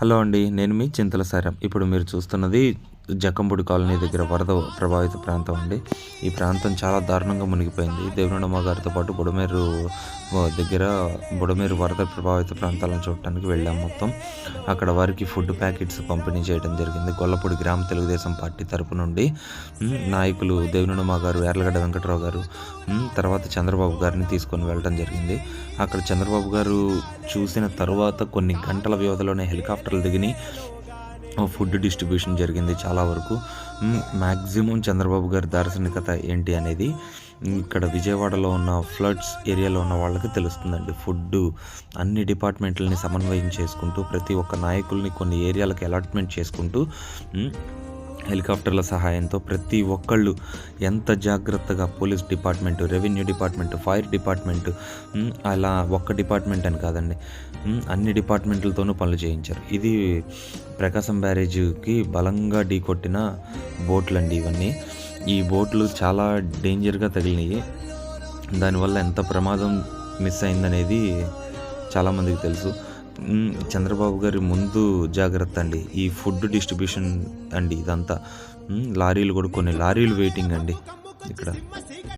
Hello అండి. నేను మీ చింతల సారం. ఇప్పుడు మీరు చూస్తున్నది జక్కంపూడి కాలనీ దగ్గర వరద ప్రభావిత ప్రాంతం అండి. ఈ ప్రాంతం చాలా దారుణంగా మునిగిపోయింది. దేవినమ్మ గారితో పాటు బుడమేరు వరద ప్రభావిత ప్రాంతాలను చూడటానికి వెళ్ళాం మొత్తం. అక్కడ వారికి ఫుడ్ ప్యాకెట్స్ పంపిణీ చేయడం జరిగింది. గొల్లపూడి గ్రామ తెలుగుదేశం పార్టీ తరపు నుండి నాయకులు దేవినమ్మ గారు, యార్లగడ్డ వెంకటరావు గారు, తర్వాత చంద్రబాబు గారిని తీసుకొని వెళ్ళడం జరిగింది. అక్కడ చంద్రబాబు గారు చూసిన తరువాత కొన్ని గంటల వ్యవధిలోనే హెలికాప్టర్లు దిగిని ఫుడ్ డిస్ట్రిబ్యూషన్ జరిగింది చాలా వరకు. మ్యాక్సిమం చంద్రబాబు గారి దార్శనికత ఏంటి అనేది ఇక్కడ విజయవాడలో ఉన్న ఫ్లడ్స్ ఏరియాలో ఉన్న వాళ్ళకి తెలుస్తుందండి. ఫుడ్డు అన్ని డిపార్ట్మెంట్లని సమన్వయం చేసుకుంటూ ప్రతి ఒక్క నాయకుల్ని కొన్ని ఏరియాలకు అలాట్మెంట్ చేసుకుంటూ హెలికాప్టర్ల సహాయంతో ప్రతి ఒక్కళ్ళు ఎంత జాగ్రత్తగా police department, revenue department, fire department, అలా ఒక్క డిపార్ట్మెంట్ అని కాదండి, అన్ని డిపార్ట్మెంట్లతోనూ పనులు చేయించారు. ఇది ప్రకాశం బ్యారేజ్కి బలంగా ఢీకొట్టిన బోట్లండి ఇవన్నీ. ఈ బోట్లు చాలా డేంజర్గా తగిలినాయి. దానివల్ల ఎంత ప్రమాదం మిస్ అయిందనేది చాలామందికి తెలుసు. చంద్రబాబు గారి ముందు జాగ్రత్త అండి ఈ ఫుడ్ డిస్ట్రిబ్యూషన్ అండి. ఇదంతా లారీలు కూడా కొన్ని లారీలు వెయిటింగ్ అండి ఇక్కడ.